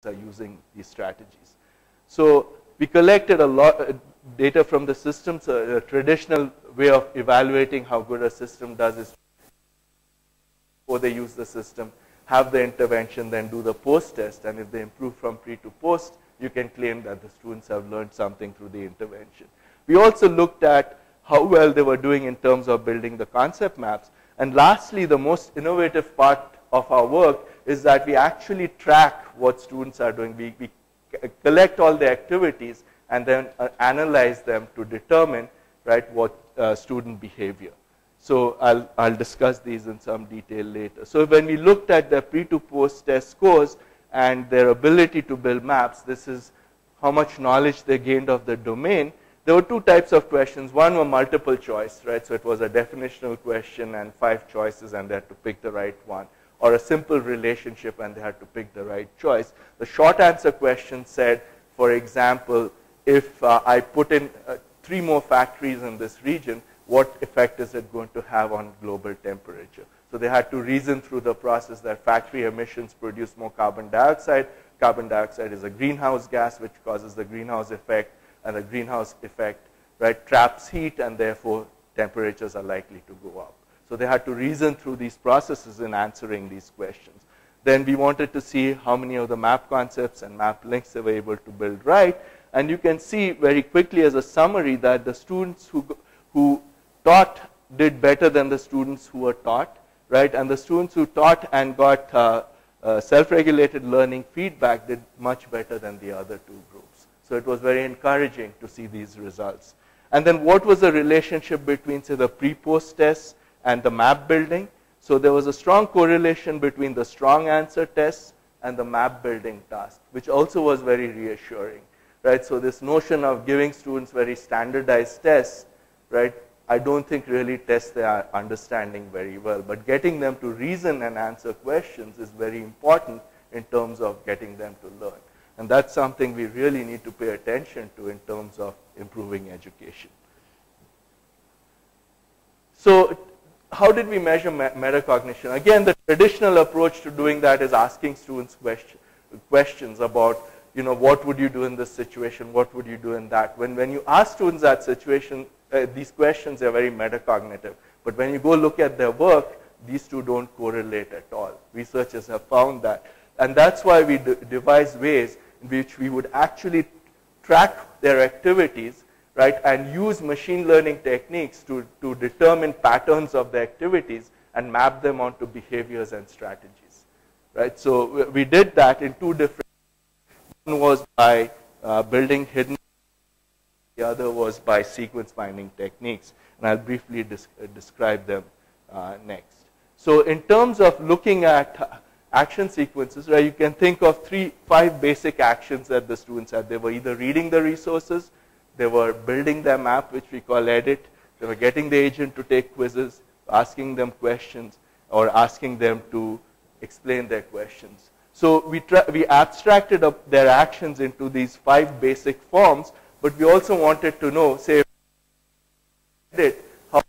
are using these strategies. So we collected a lot of data from the systems. A traditional way of evaluating how good a system does is before they use the system, have the intervention, then do the post-test. And if they improve from pre to post, you can claim that the students have learned something through the intervention. We also looked at how well they were doing in terms of building the concept maps. And lastly, the most innovative part of our work is that we actually track what students are doing. We collect all the activities and then analyze them to determine, right, what student behavior. So I'll discuss these in some detail later. So when we looked at the pre to post test scores and their ability to build maps, this is how much knowledge they gained of the domain. There were two types of questions. One were multiple choice, right? So it was a definitional question and 5 choices and they had to pick the right one. Or a simple relationship and they had to pick the right choice. The short answer question said, for example, if I put in 3 more factories in this region, what effect is it going to have on global temperature? So they had to reason through the process that factory emissions produce more carbon dioxide. Carbon dioxide is a greenhouse gas which causes the greenhouse effect, and the greenhouse effect, right, traps heat and therefore temperatures are likely to go up. So they had to reason through these processes in answering these questions. Then we wanted to see how many of the map concepts and map links they were able to build right. And you can see very quickly as a summary that the students who taught did better than the students who were taught, right? And the students who taught and got self-regulated learning feedback did much better than the other 2 groups. So it was very encouraging to see these results. And then what was the relationship between, say, the pre-post tests and the map building? So there was a strong correlation between the strong answer tests and the map building task, which also was very reassuring, right? So this notion of giving students very standardized tests, right, I don't think really tests their understanding very well. But getting them to reason and answer questions is very important in terms of getting them to learn. And that's something we really need to pay attention to in terms of improving education. So how did we measure metacognition? Again, the traditional approach to doing that is asking students questions about, you know, what would you do in this situation? What would you do in that? When you ask students that situation, these questions are very metacognitive. But when you go look at their work, these two don't correlate at all. Researchers have found that. And that's why we devised ways in which we would actually track their activities, right, and use machine learning techniques to determine patterns of the activities and map them onto behaviors and strategies, right? So we did that in 2 different ways. One was by building hidden, the other was by sequence binding techniques, and I'll briefly describe them next. So in terms of looking at action sequences, right, you can think of 5 basic actions that the students had. They were either reading the resources, they were building their map, which we call edit, they were getting the agent to take quizzes, asking them questions, or asking them to explain their questions. So we abstracted up their actions into these 5 basic forms, but we also wanted to know, say, edit, how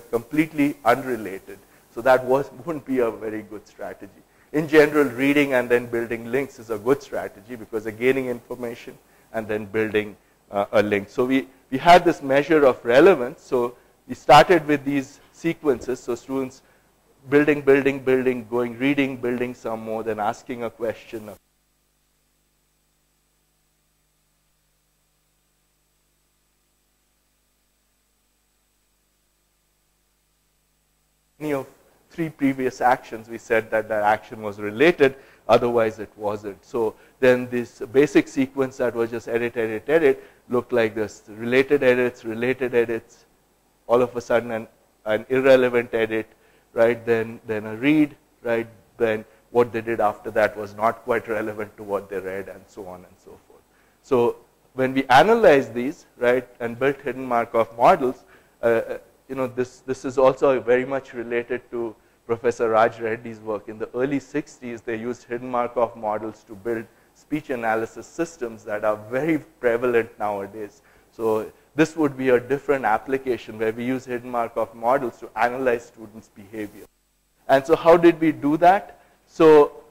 completely unrelated. So that wouldn't be a very good strategy. In general, reading and then building links is a good strategy because they're gaining information and then building a link. So we had this measure of relevance. So we started with these sequences. So students building, going reading, building some more, then asking a question. Any of 3 previous actions, we said that that action was related, otherwise it wasn't. So then this basic sequence that was just edit, edit, edit looked like this: related edits, all of a sudden an irrelevant edit, right? Then a read, right? Then what they did after that was not quite relevant to what they read, and so on and so forth. So when we analyzed these, right, and built hidden Markov models, you know, this is also very much related to Professor Raj Reddy's work. In the early 60s, they used hidden Markov models to build speech analysis systems that are very prevalent nowadays. So this would be a different application where we use hidden Markov models to analyze students' behavior. And so how did we do that? So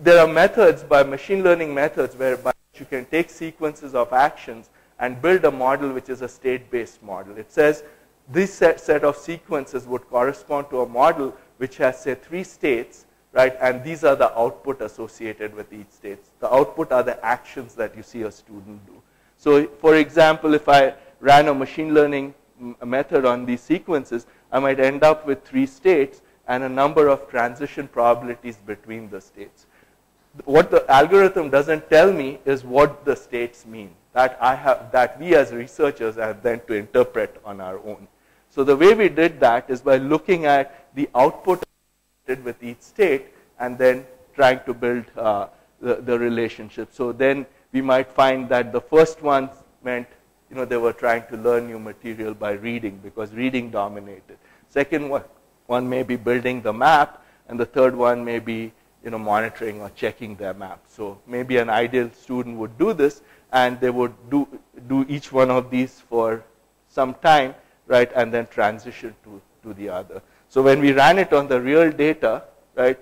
there are methods, by machine learning methods, whereby you can take sequences of actions and build a model which is a state-based model. It says this set of sequences would correspond to a model which has, say, 3 states, right? And these are the output associated with each state. The output are the actions that you see a student do. So, for example, if I ran a machine learning method on these sequences, I might end up with 3 states and a number of transition probabilities between the states. What the algorithm doesn't tell me is what the states mean. That we as researchers have then to interpret on our own. So the way we did that is by looking at the output with each state and then trying to build the relationship. So then we might find that the first one meant, they were trying to learn new material by reading because reading dominated. Second one may be building the map, and the third one may be monitoring or checking their map. So maybe an ideal student would do this, and they would do each one of these for some time, right, and then transition to the other. So when we ran it on the real data, right,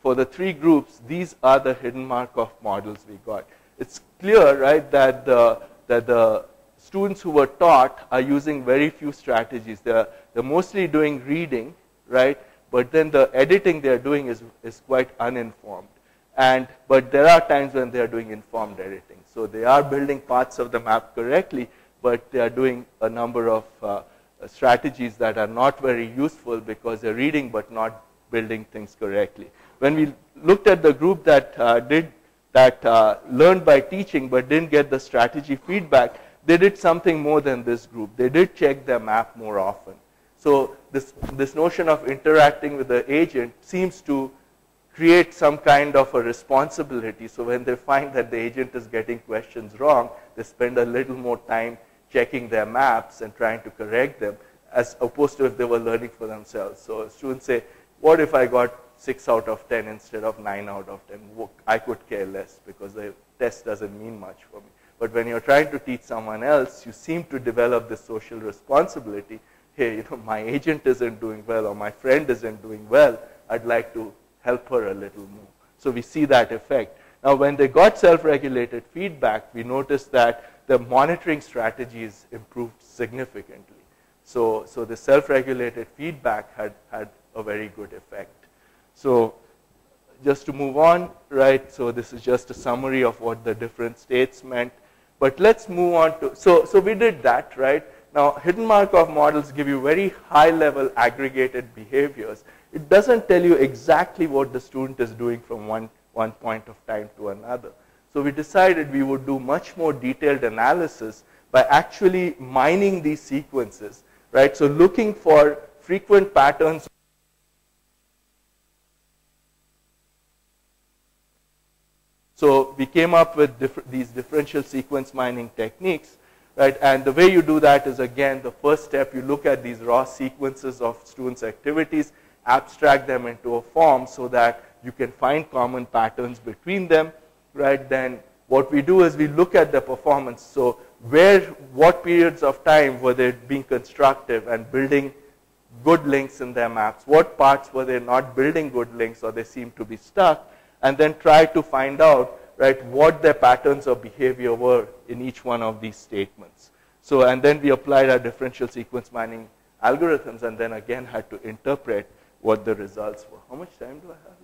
for the 3 groups, these are the hidden Markov models we got. It's clear, right, that the students who were taught are using very few strategies. They're mostly doing reading, right, but then the editing they're doing is quite uninformed. But there are times when they are doing informed editing. So they are building parts of the map correctly, but they are doing a number of strategies that are not very useful because they're reading but not building things correctly. When we looked at the group that learned by teaching but didn't get the strategy feedback, they did something more than this group. They did check their map more often. So this notion of interacting with the agent seems to create some kind of a responsibility. So when they find that the agent is getting questions wrong, they spend a little more time checking their maps and trying to correct them, as opposed to if they were learning for themselves. So students say, what if I got 6 out of 10 instead of 9 out of 10? I could care less because the test doesn't mean much for me. But when you're trying to teach someone else, you seem to develop this social responsibility. Hey, my agent isn't doing well, or my friend isn't doing well. I'd like to help her a little more. So we see that effect. Now, when they got self-regulated feedback, we noticed that the monitoring strategies improved significantly. So the self-regulated feedback had a very good effect. So just to move on, right, so this is just a summary of what the different states meant. But let's move on to, so we did that, right? Now, hidden Markov models give you very high-level aggregated behaviors. It doesn't tell you exactly what the student is doing from one point of time to another. So we decided we would do much more detailed analysis by actually mining these sequences, right? So looking for frequent patterns. So we came up with these differential sequence mining techniques, right? And the way you do that is, again, the first step, you look at these raw sequences of students' activities, abstract them into a form so that you can find common patterns between them, right? Then what we do is we look at the performance. So what periods of time were they being constructive and building good links in their maps? What parts were they not building good links or they seem to be stuck? And then try to find out, right, what their patterns of behavior were in each one of these statements. So, and then we applied our differential sequence mining algorithms and then again had to interpret what the results were. How much time do I have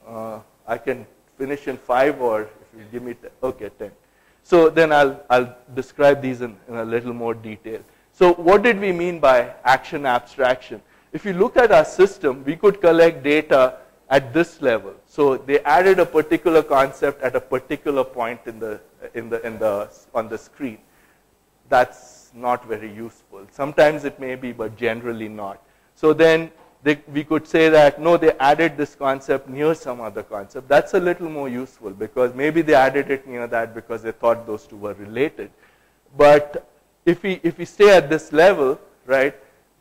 left? I can finish in 5, or if you give me 10. Okay, 10. So then I'll describe these in a little more detail. So what did we mean by action abstraction? If you look at our system, we could collect data at this level. So they added a particular concept at a particular point on the screen. That's not very useful. Sometimes it may be, but generally not. So then we could say that, no, they added this concept near some other concept. That's a little more useful because maybe they added it near that because they thought those two were related. But if we stay at this level, right,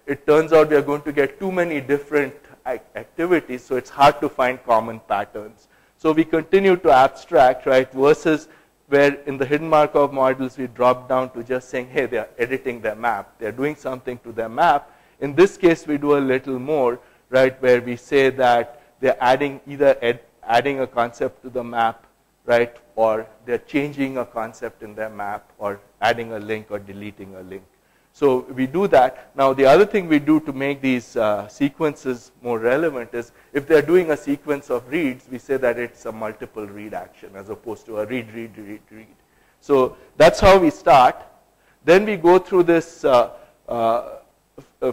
it turns out we are going to get too many different activities, so it's hard to find common patterns. So we continue to abstract, right, versus where in the hidden Markov models we drop down to just saying, hey, they are editing their map. They are doing something to their map. In this case, we do a little more, right, where we say that they're adding either adding a concept to the map, right, or they're changing a concept in their map, or adding a link or deleting a link. So we do that. Now, the other thing we do to make these sequences more relevant is if they're doing a sequence of reads, we say that it's a multiple read action as opposed to a read, read, read, read. So that's how we start. Then we go through this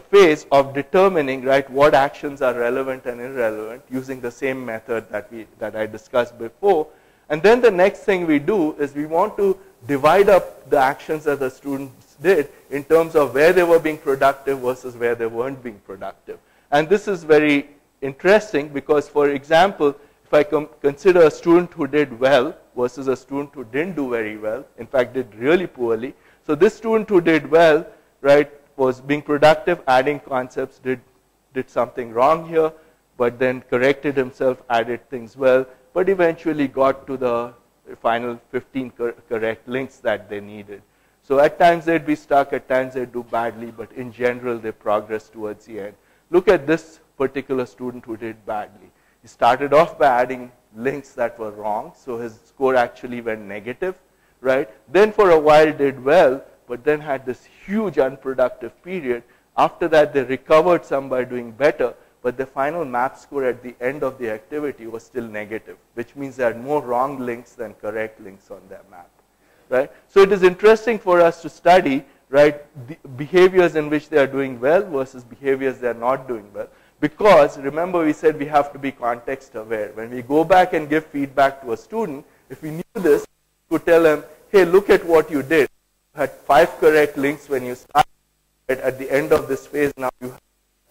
phase of determining, right, what actions are relevant and irrelevant using the same method that I discussed before. And then the next thing we do is we want to divide up the actions that the students did in terms of where they were being productive versus where they weren't being productive. And this is very interesting because, for example, if I consider a student who did well versus a student who didn't do very well, in fact did really poorly. So this student who did well, right, was being productive, adding concepts, did something wrong here, but then corrected himself, added things well, but eventually got to the final 15 correct links that they needed. So at times they'd be stuck, at times they'd do badly, but in general they progress towards the end. Look at this particular student who did badly. He started off by adding links that were wrong, so his score actually went negative, right? Then for a while did well, but then had this huge unproductive period. After that they recovered some by doing better, but the final map score at the end of the activity was still negative, which means they had more wrong links than correct links on their map, right? So it is interesting for us to study, right, the behaviors in which they are doing well versus behaviors they are not doing well. Because remember we said we have to be context aware. When we go back and give feedback to a student, if we knew this, we could tell them, hey, look at what you did. You had 5 correct links when you started. At the end of this phase now you have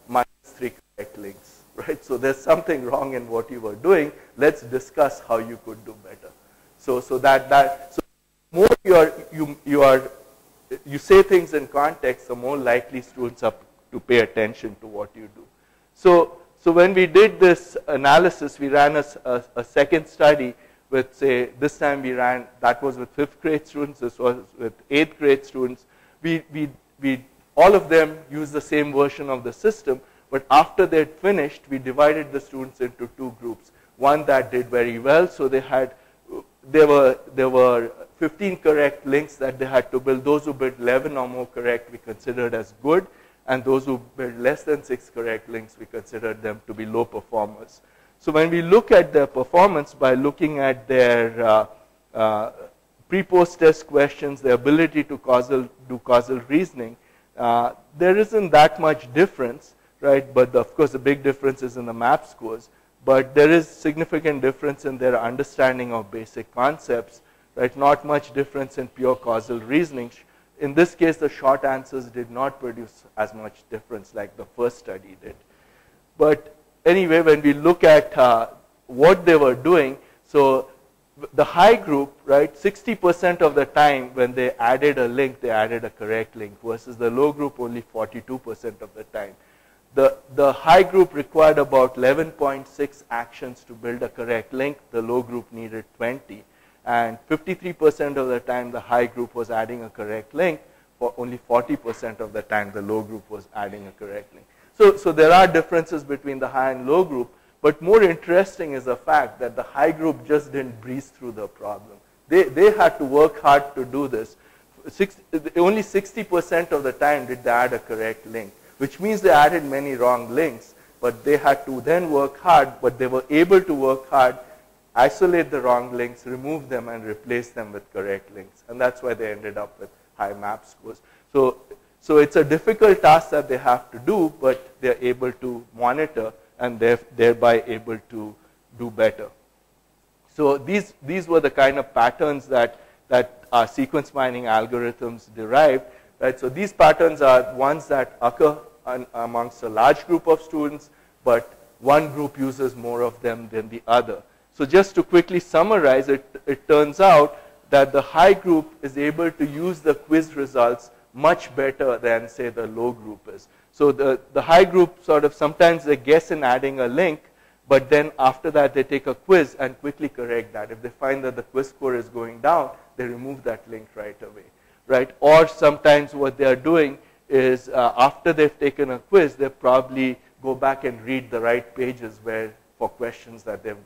-3 correct links, right? So there's something wrong in what you were doing. Let's discuss how you could do better. So more you say things in context, the more likely students are to pay attention to what you do. So when we did this analysis, we ran a second study with, say, this time we ran, that was with 5th grade students, this was with 8th grade students. All of them used the same version of the system, but after they'd finished, we divided the students into 2 groups. One that did very well, so there were 15 correct links that they had to build. Those who built 11 or more correct we considered as good, and those who built less than 6 correct links we considered them to be low performers. So when we look at their performance by looking at their pre-post test questions, their ability to do causal reasoning, there isn't that much difference, right? But of course the big difference is in the map scores. But there is significant difference in their understanding of basic concepts, right? Not much difference in pure causal reasoning. In this case, the short answers did not produce as much difference like the first study did. But anyway, when we look at what they were doing, so the high group, right, 60% of the time when they added a link, they added a correct link, versus the low group only 42% of the time. The high group required about 11.6 actions to build a correct link. The low group needed 20. And 53% of the time, the high group was adding a correct link. For only 40% of the time, the low group was adding a correct link. So there are differences between the high and low group. But more interesting is the fact that the high group just didn't breeze through the problem. They had to work hard to do this. Only 60% of the time did they add a correct link, which means they added many wrong links, but they had to then work hard, but they were able to work hard, isolate the wrong links, remove them, and replace them with correct links. And that's why they ended up with high map scores. So it's a difficult task that they have to do, but they're able to monitor and thereby able to do better. So these were the kind of patterns that our sequence mining algorithms derived. Right? So these patterns are ones that occur amongst a large group of students, but one group uses more of them than the other. So just to quickly summarize, it turns out that the high group is able to use the quiz results much better than, say, the low group is. So the high group sort of sometimes they guess in adding a link, but then after that they take a quiz and quickly correct that. If they find that the quiz score is going down, they remove that link right away, right? Or sometimes what they are doing is after they've taken a quiz, they probably go back and read the right pages where for questions that they've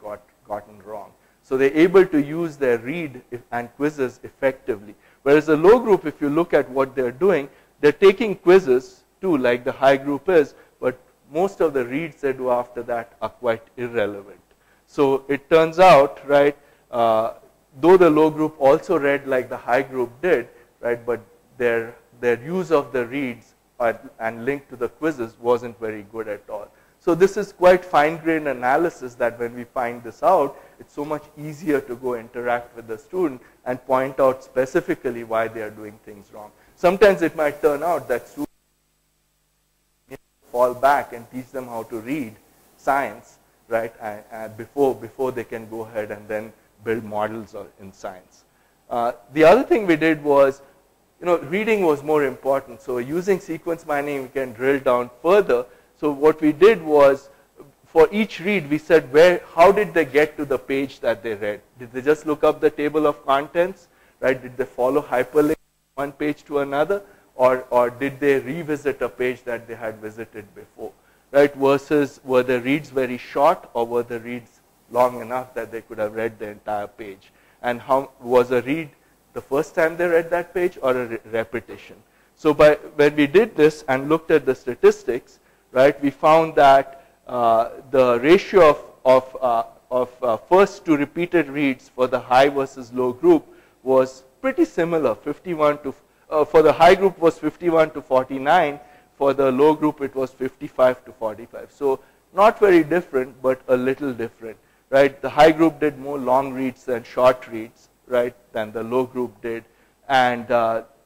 gotten wrong. So they're able to use their read and quizzes effectively. Whereas the low group, if you look at what they're doing, they're taking quizzes too, like the high group is, but most of the reads they do after that are quite irrelevant. So it turns out, right, though the low group also read like the high group did, right, but their use of the reads and link to the quizzes wasn't very good at all. So this is quite fine-grained analysis that when we find this out, it's so much easier to go interact with the student and point out specifically why they are doing things wrong. Sometimes it might turn out that students fall back and teach them how to read science, right, and before they can go ahead and then build models in science. The other thing we did was, reading was more important. So using sequence mining, we can drill down further. So what we did was, for each read, we said, how did they get to the page that they read? Did they just look up the table of contents, right? Did they follow hyperlink one page to another? Or did they revisit a page that they had visited before, right? Versus, were the reads very short, or were the reads long enough that they could have read the entire page? And how was a read the first time they read that page, or a repetition? So when we did this and looked at the statistics, right, we found that the ratio of first to repeated reads for the high versus low group was pretty similar. 51 to for the high group was 51 to 49. For the low group, it was 55 to 45. So not very different, but a little different, right? The high group did more long reads than short reads, right, than the low group did. And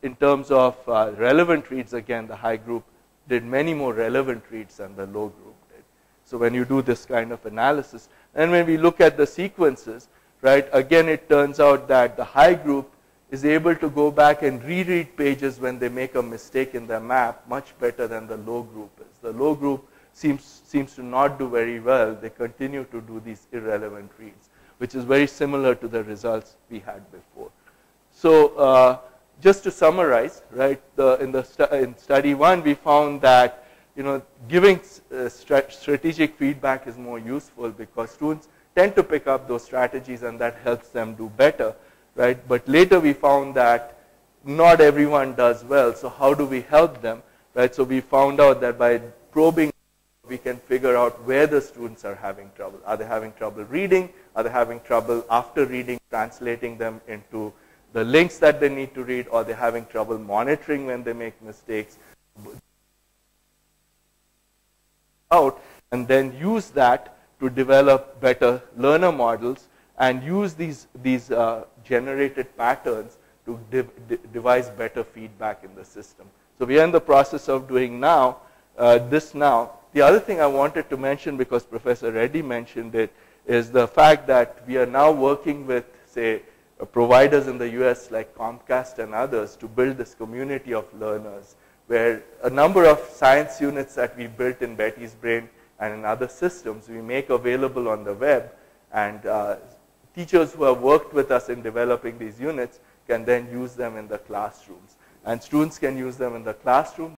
in terms of relevant reads, again, the high group did many more relevant reads than the low group did. So when you do this kind of analysis, and when we look at the sequences, right, again, it turns out that the high group is able to go back and reread pages when they make a mistake in their map much better than the low group is. The low group seems to not do very well. They continue to do these irrelevant reads, which is very similar to the results we had before. So just to summarize, right, in study one, we found that giving strategic feedback is more useful because students tend to pick up those strategies, and that helps them do better, right? But later we found that not everyone does well. So how do we help them, right? So we found out that by probing, we can figure out where the students are having trouble. Are they having trouble reading? Are they having trouble after reading, translating them into the links that they need to read? Or are they having trouble monitoring when they make mistakes? Out, and then use that to develop better learner models and use these generated patterns to devise better feedback in the system. So we are in the process of doing this now. The other thing I wanted to mention, because Professor Reddy mentioned it, is the fact that we are now working with, say, providers in the US like Comcast and others to build this community of learners, where a number of science units that we built in Betty's Brain and in other systems we make available on the web, and teachers who have worked with us in developing these units can then use them in the classrooms. And students can use them in the classroom.